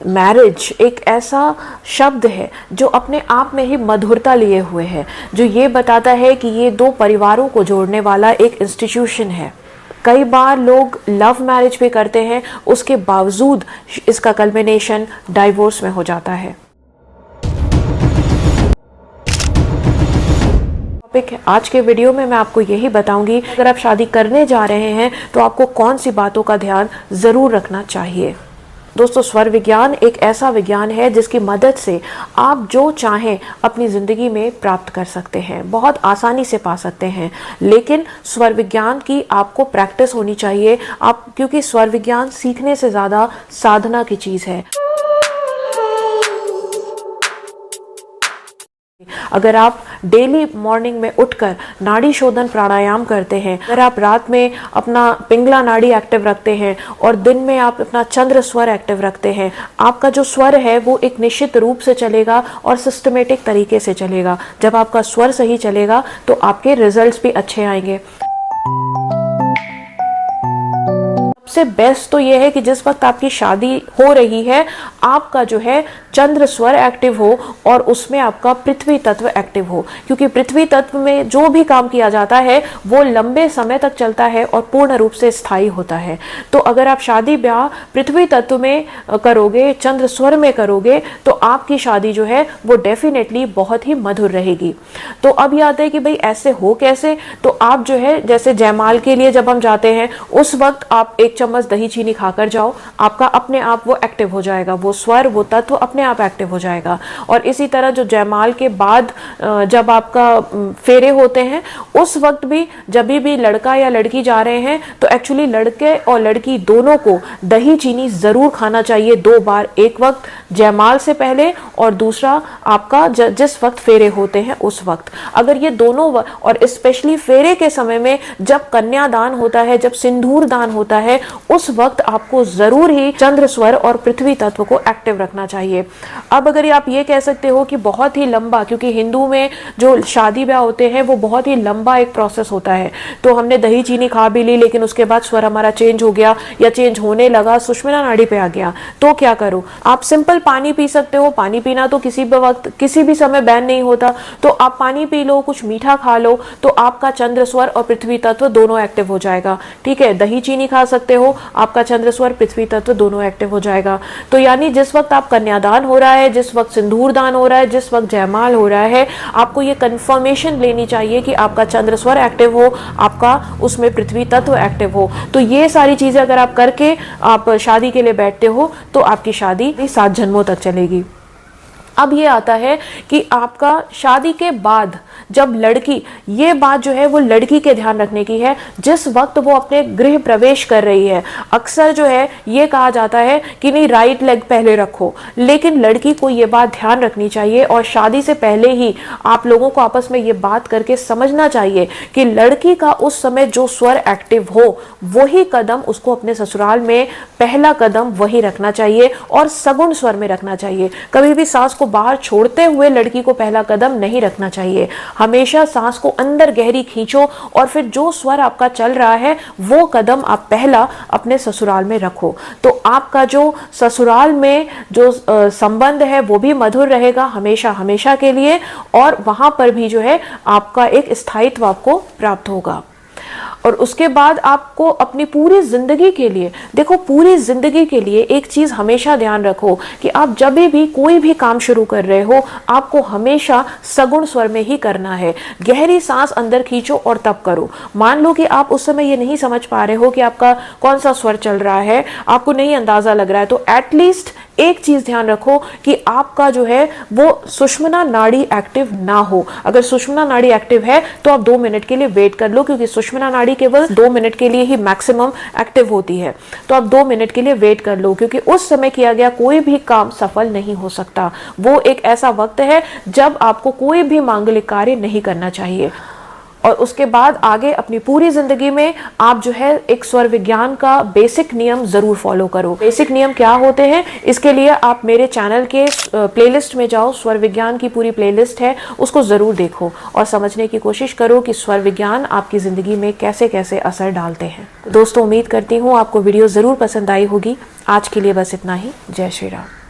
Marriage एक ऐसा शब्द है जो अपने आप में ही मधुरता लिए हुए है, जो ये बताता है कि ये दो परिवारों को जोड़ने वाला एक इंस्टीट्यूशन है। कई बार लोग लव मैरिज भी करते हैं, उसके बावजूद इसका कल्मिनेशन डाइवोर्स में हो जाता है। आज के वीडियो में मैं आपको यही बताऊंगी, अगर आप शादी करने जा रहे हैं तो आपको कौन सी बातों का ध्यान जरूर रखना चाहिए। दोस्तों, स्वर विज्ञान एक ऐसा विज्ञान है जिसकी मदद से आप जो चाहें अपनी ज़िंदगी में प्राप्त कर सकते हैं, बहुत आसानी से पा सकते हैं। लेकिन स्वर विज्ञान की आपको प्रैक्टिस होनी चाहिए, क्योंकि स्वर विज्ञान सीखने से ज़्यादा साधना की चीज़ है। अगर आप डेली मॉर्निंग में उठकर नाड़ी शोधन प्राणायाम करते हैं, अगर आप रात में अपना पिंगला नाड़ी एक्टिव रखते हैं और दिन में आप अपना चंद्र स्वर एक्टिव रखते हैं, आपका जो स्वर है वो एक निश्चित रूप से चलेगा और सिस्टमेटिक तरीके से चलेगा। जब आपका स्वर सही चलेगा तो आपके रिजल्ट्स भी अच्छे आएंगे। सबसे बेस्ट तो यह है कि जिस वक्त आपकी शादी हो रही है, आपका जो है चंद्र स्वर एक्टिव हो और उसमें आपका पृथ्वी तत्व एक्टिव हो, क्योंकि पृथ्वी तत्व में जो भी काम किया जाता है वो लंबे समय तक चलता है और पूर्ण रूप से स्थायी होता है। तो अगर आप शादी ब्याह पृथ्वी तत्व में करोगे, चंद्र स्वर में करोगे, तो आपकी शादी जो है वो डेफिनेटली बहुत ही मधुर रहेगी। तो अब याद है कि भाई ऐसे हो कैसे, तो आप जो है जैसे जयमाल के लिए जब हम जाते हैं उस वक्त आप 1 चम्मच दही चीनी खाकर जाओ, आपका अपने आप वो एक्टिव हो जाएगा, वो स्वर वो तत्व अपने आप एक्टिव हो जाएगा। और इसी तरह जो जयमाल के बाद जब आपका फेरे होते हैं उस वक्त भी जब भी लड़का या लड़की जा रहे हैं तो एक्चुअली लड़के और लड़की दोनों को दही चीनी जरूर खाना चाहिए 2 बार, एक वक्त जयमाल से पहले और दूसरा आपका जिस वक्त फेरे होते हैं उस वक्त। अगर ये दोनों और स्पेशली फेरे के समय में जब कन्यादान होता है, जब सिंदूर दान होता है, उस वक्त आपको जरूर ही चंद्र स्वर और पृथ्वी तत्व को एक्टिव रखना चाहिए। अब अगर आप ये कह सकते हो कि बहुत ही लंबा, क्योंकि हिंदू में जो शादी ब्याह होते हैं वो बहुत ही लंबा एक प्रोसेस होता है, तो हमने दही चीनी खा भी ली लेकिन उसके बाद स्वर हमारा चेंज हो गया या चेंज होने लगा, सुषुम्ना नाड़ी पे आ गया, तो क्या करो? आप सिंपल पानी पी सकते हो। पानी पीना तो किसी भी वक्त किसी भी समय बैन नहीं होता, तो आप पानी पी लो, कुछ मीठा खा लो, तो आपका चंद्र स्वर और पृथ्वी तत्व दोनों एक्टिव हो जाएगा। ठीक है, दही चीनी खा सकते हो, आपका चंद्र स्वर पृथ्वी तत्व दोनों एक्टिव हो जाएगा। तो यानी जिस वक्त आप कन्यादान हो रहा है, जिस वक्त सिंदूर दान हो रहा है, जिस वक्त जयमाल हो रहा है, आपको ये कंफर्मेशन लेनी चाहिए कि आपका चंद्र स्वर एक्टिव हो, आपका उसमें पृथ्वी तत्व एक्टिव हो। तो ये सारी चीजें अगर आप करके आप शादी के लिए बैठते हो तो आपकी शादी 7 जन्मों तक चलेगी। अब ये आता है कि आपका शादी के बाद जब लड़की, ये बात जो है वो लड़की के ध्यान रखने की है, जिस वक्त वो अपने गृह प्रवेश कर रही है, अक्सर जो है ये कहा जाता है कि नहीं राइट लेग पहले रखो, लेकिन लड़की को ये बात ध्यान रखनी चाहिए और शादी से पहले ही आप लोगों को आपस में ये बात करके समझना चाहिए कि लड़की का उस समय जो स्वर एक्टिव हो वही कदम उसको अपने ससुराल में पहला कदम वही रखना चाहिए और सगुण स्वर में रखना चाहिए। कभी भी सांस को बाहर छोड़ते हुए लड़की को पहला कदम नहीं रखना चाहिए। हमेशा सांस को अंदर गहरी खींचो और फिर जो स्वर आपका चल रहा है वो कदम आप पहला अपने ससुराल में रखो, तो आपका जो ससुराल में जो संबंध है वो भी मधुर रहेगा हमेशा हमेशा के लिए, और वहां पर भी जो है आपका एक स्थायित्व आपको प्राप्त होगा। और उसके बाद आपको अपनी पूरी जिंदगी के लिए, देखो पूरी जिंदगी के लिए एक चीज हमेशा ध्यान रखो कि आप जब भी कोई भी काम शुरू कर रहे हो आपको हमेशा सगुण स्वर में ही करना है। गहरी सांस अंदर खींचो और तब करो। मान लो कि आप उस समय ये नहीं समझ पा रहे हो कि आपका कौन सा स्वर चल रहा है, आपको नहीं अंदाजा लग रहा है, तो एटलीस्ट एक चीज ध्यान रखो कि आपका जो है वो सुषुम्ना नाड़ी एक्टिव ना हो। अगर सुषुम्ना नाड़ी एक्टिव है तो आप 2 मिनट के लिए वेट कर लो, क्योंकि सुषुम्ना नाड़ी केवल 2 मिनट के लिए ही मैक्सिमम एक्टिव होती है, तो आप 2 मिनट के लिए वेट कर लो, क्योंकि उस समय किया गया कोई भी काम सफल नहीं हो सकता। वो एक ऐसा वक्त है जब आपको कोई भी मांगलिक कार्य नहीं करना चाहिए। और उसके बाद आगे अपनी पूरी जिंदगी में आप जो है एक स्वर विज्ञान का बेसिक नियम जरूर फॉलो करो। बेसिक नियम क्या होते हैं, इसके लिए आप मेरे चैनल के प्लेलिस्ट में जाओ, स्वर विज्ञान की पूरी प्लेलिस्ट है, उसको जरूर देखो और समझने की कोशिश करो कि स्वर विज्ञान आपकी जिंदगी में कैसे कैसे असर डालते हैं। दोस्तों, उम्मीद करती हूँ आपको वीडियो जरूर पसंद आई होगी। आज के लिए बस इतना ही। जय श्री राम।